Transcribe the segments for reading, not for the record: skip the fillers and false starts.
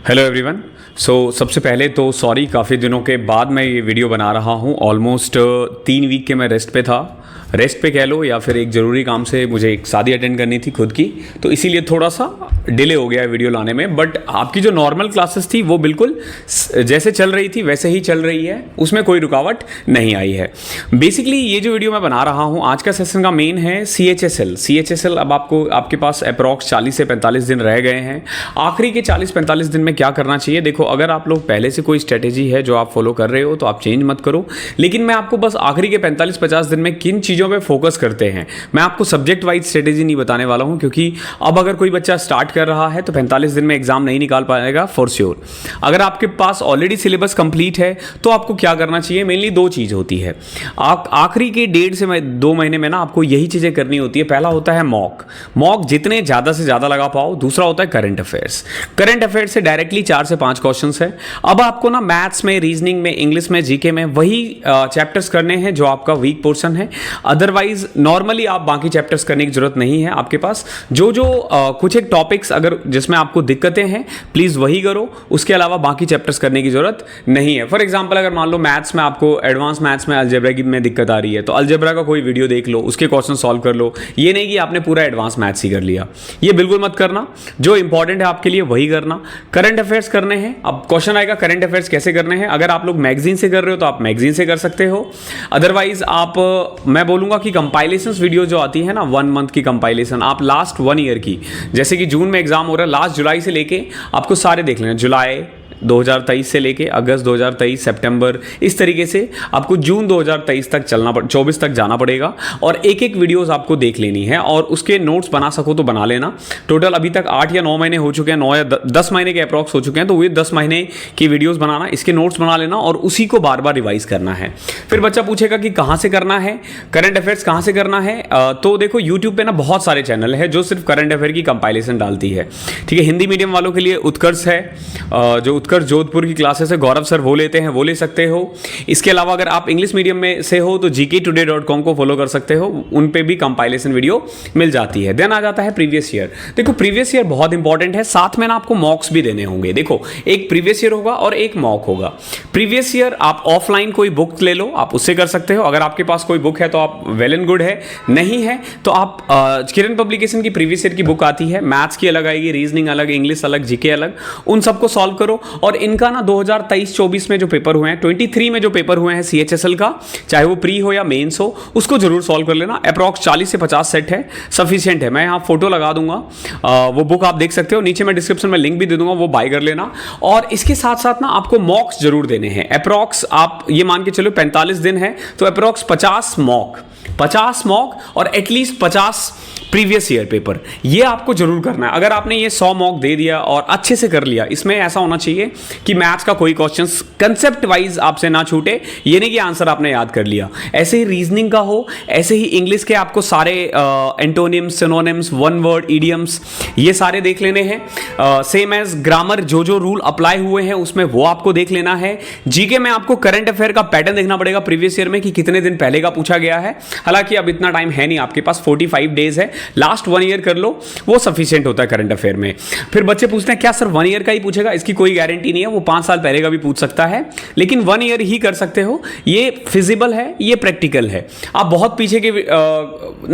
Hello everyone. सबसे पहले तो सॉरी, काफ़ी दिनों के बाद मैं ये वीडियो बना रहा हूँ। ऑलमोस्ट 3 वीक के मैं रेस्ट पे था, रेस्ट पे कह लो, या फिर एक ज़रूरी काम से मुझे एक शादी अटेंड करनी थी खुद की, तो इसीलिए थोड़ा सा डिले हो गया है वीडियो लाने में। बट आपकी जो नॉर्मल क्लासेस थी वो बिल्कुल जैसे चल रही थी वैसे ही चल रही है, उसमें कोई रुकावट नहीं आई है। बेसिकली ये जो वीडियो मैं बना रहा हूँ आज का सेशन का मेन है CHSL। अब आपके पास अप्रॉक्स 40 से 45 दिन रह गए हैं। आखिरी के 40-45 दिन में क्या करना चाहिए? देखो, अगर आप लोग पहले से कोई स्ट्रेटेजी है जो आप फॉलो कर रहे हो तो आप चेंज मत करो, लेकिन मैं आपको बस आखिरी के 45-50 दिन में किन चीज़ों पे फोकस करते हैं, मैं आपको सब्जेक्ट वाइज स्ट्रेटेजी नहीं बताने वाला हूं, क्योंकि अब अगर कोई बच्चा स्टार्ट कर रहा है तो 45 दिन में एग्जाम नहीं निकाल पाएगा फॉर श्योर। अगर आपके पास ऑलरेडी सिलेबस कंप्लीट है तो आपको क्या करना चाहिए? मेनली 2 चीज़ होती है। आखिरी के 1.5 से 2 महीने में ना आपको यही चीज़ें करनी होती है। पहला होता है मॉक जितने ज़्यादा से ज़्यादा लगा पाओ। दूसरा होता है करंट अफेयर्स से डायरेक्टली 4 से 5 क्वेश्चन है। अब आपको ना मैथ्स में, रीजनिंग में, इंग्लिश में, जीके में वही चैप्टर्स करने हैं जो आपका वीक पोर्शन है। अदरवाइज नॉर्मली आप बाकी चैप्टर्स करने की जरूरत नहीं है। आपके पास जो कुछ एक टॉपिक्स अगर जिसमें आपको दिक्कतें हैं प्लीज वही करो, उसके अलावा बाकी चैप्टर्स करने की जरूरत नहीं है। फॉर एग्जांपल, अगर मान लो मैथ्स में आपको एडवांस मैथ्स में अलजेब्रा की में दिक्कत आ रही है तो अलजेब्रा का कोई वीडियो देख लो, उसके क्वेश्चन सॉल्व कर लो। ये नहीं कि आपने पूरा एडवांस मैथ्स ही कर लिया, ये बिल्कुल मत करना। जो इंपॉर्टेंट है आपके लिए वही करना। करंट अफेयर्स करने हैं। अब क्वेश्चन आएगा करंट अफेयर्स कैसे करने हैं। अगर आप लोग मैगजीन से कर रहे हो तो आप मैगजीन से कर सकते हो। अदरवाइज मैं बोलूंगा कि कंपाइलेशन वीडियो जो आती है ना, 1 मंथ की कंपाइलेशन, आप लास्ट 1 ईयर की, जैसे कि जून में एग्जाम हो रहा है, लास्ट जुलाई से लेके आपको सारे देख लेना। जुलाई 2023 से लेके अगस्त 2023, सितंबर, इस तरीके से आपको जून 2023 तक 24 तक जाना पड़ेगा और एक वीडियोस आपको देख लेनी है और उसके नोट्स बना सको तो बना लेना। टोटल अभी तक 8 या 9 महीने हो चुके हैं, 9 या 10 महीने के अप्रॉक्स हो चुके हैं, तो ये 10 महीने की वीडियोस बनाना, इसके नोट्स बना लेना और उसी को बार बार रिवाइज करना है। फिर बच्चा पूछेगा कि कहाँ से करना है करंट अफेयर्स, कहाँ से करना है? तो देखो, यूट्यूब पे ना बहुत सारे चैनल है जो सिर्फ करंट अफेयर की कंपाइलेशन डालती है। ठीक है, हिंदी मीडियम वालों के लिए उत्कर्ष है, जो उत्कर्ष जोधपुर की क्लासेस है, गौरव सर वो लेते हैं, वो ले सकते हो। इसके अलावा अगर आप इंग्लिश मीडियम में से हो तो gktoday.com को फॉलो कर सकते हो, उन पे भी कंपाइलेशन वीडियो मिल जाती है। देन आ जाता है प्रीवियस ईयर। देखो, प्रीवियस ईयर बहुत इंपॉर्टेंट है, साथ में ना आपको मॉक्स भी देने होंगे। देखो, एक प्रीवियस ईयर होगा और एक मॉक होगा। प्रीवियस ईयर आप ऑफलाइन कोई बुक ले लो, आप उससे कर सकते हो। अगर आपके पास कोई बुक है तो आप वेल एंड गुड है, नहीं है तो आप किरण पब्लिकेशन की प्रीवियस ईयर की बुक आती है, मैथ्स की अलग आएगी, रीजनिंग अलग, इंग्लिश अलग, जीके अलग, उन सबको सॉल्व करो। और इनका ना 2023-24 में जो पेपर हुए हैं, 23 में जो पेपर हुए हैं CHSL का, चाहे वो प्री हो या मेंस हो, उसको जरूर सॉल्व कर लेना। अप्रॉक्स 40 से 50 सेट है, सफिशिएंट है। मैं यहाँ फोटो लगा दूंगा, वो बुक आप देख सकते हो, नीचे मैं डिस्क्रिप्शन में लिंक भी दे दूंगा, वो बाय कर लेना। और इसके साथ साथ ना आपको मॉक्स जरूर देने हैं। अप्रॉक्स आप ये मान के चलो 45 दिन है तो अप्रॉक्स 50 मॉक और एटलीस्ट 50 प्रीवियस ईयर पेपर, ये आपको जरूर करना है। अगर आपने ये 100 मॉक दे दिया और अच्छे से कर लिया, इसमें ऐसा होना चाहिए कि मैथ्स का कोई क्वेश्चन कंसेप्ट वाइज आपसे ना छूटे, ये नहीं कि आंसर आपने याद कर लिया। ऐसे ही रीजनिंग का हो, ऐसे ही इंग्लिश के आपको सारे antonyms, synonyms, one word, idioms, ये सारे देख लेने हैं। सेम एज ग्रामर, जो रूल अप्लाई हुए हैं उसमें वो आपको देख लेना है। जीके में आपको करंट अफेयर का पैटर्न देखना पड़ेगा प्रीवियस ईयर में कि कितने दिन पहले का पूछा गया है। हालांकि अब इतना टाइम है नहीं आपके पास, 45 डेज है, लास्ट 1 ईयर कर लो, वो सफिशिएंट होता है करंट अफेयर में। फिर बच्चे पूछते हैं क्या सर 1 ईयर का ही पूछेगा? इसकी कोई गारंटी नहीं है, वो 5 साल पहले का भी पूछ सकता है, लेकिन 1 ईयर ही कर सकते हो। ये फिजिबल है, ये प्रैक्टिकल है। आप बहुत पीछे के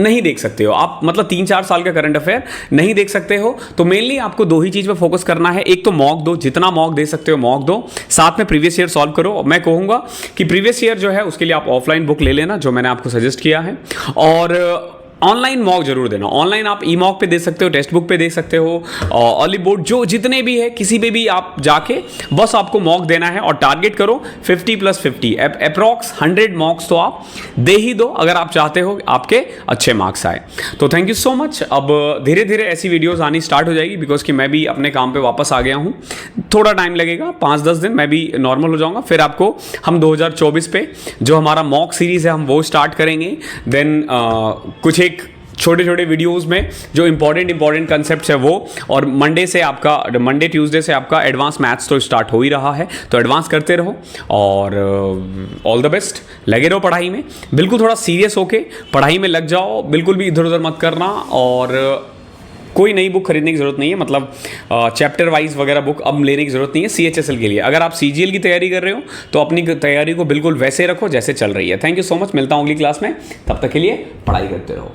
नहीं देख सकते हो, आप मतलब 3-4 साल का करंट अफेयर नहीं देख सकते हो। तो मेनली आपको 2 ही चीज पे फोकस करना है। एक तो मॉक दो, जितना मॉक दे सकते हो मॉक दो, साथ में प्रीवियस ईयर सॉल्व करो। मैं कहूंगा कि प्रीवियस ईयर जो है उसके लिए आप ऑफलाइन बुक ले लेना, जो मैंने आपको सजेस्ट किया है, और ऑनलाइन मॉक जरूर देना। ऑनलाइन आप ई मॉक पे दे सकते हो, टेक्स्ट बुक पे दे सकते हो, ऑली बोर्ड, जो जितने भी है किसी पे भी आप जाके बस आपको मॉक देना है और टारगेट करो 50+50, अप्रॉक्स 100 मॉक्स तो आप दे ही दो अगर आप चाहते हो आपके अच्छे मार्क्स आए। तो थैंक यू सो मच। अब धीरे धीरे ऐसी वीडियोस आनी स्टार्ट हो जाएगी, बिकॉज कि मैं भी अपने काम पे वापस आ गया हूँ। थोड़ा टाइम लगेगा, 5-10 दिन मैं भी नॉर्मल हो जाऊंगा। फिर आपको हम 2024 पे जो हमारा मॉक सीरीज है हम वो स्टार्ट करेंगे। देन कुछ एक छोटे छोटे वीडियोस में जो इंपॉर्टेंट कंसेप्ट्स है वो, और मंडे ट्यूसडे से आपका एडवांस मैथ्स तो स्टार्ट हो ही रहा है, तो एडवांस करते रहो और ऑल द बेस्ट। लगे रहो पढ़ाई में, बिल्कुल थोड़ा सीरियस होके पढ़ाई में लग जाओ, बिल्कुल भी इधर उधर मत करना। और कोई नई बुक खरीदने की ज़रूरत नहीं है, मतलब चैप्टर वाइज वगैरह बुक अब लेने की ज़रूरत नहीं है CHSL के लिए। अगर आप CGL की तैयारी कर रहे हो तो अपनी तैयारी को बिल्कुल वैसे रखो जैसे चल रही है। थैंक यू सो मच, मिलता हूँ अगली क्लास में, तब तक के लिए पढ़ाई करते रहो।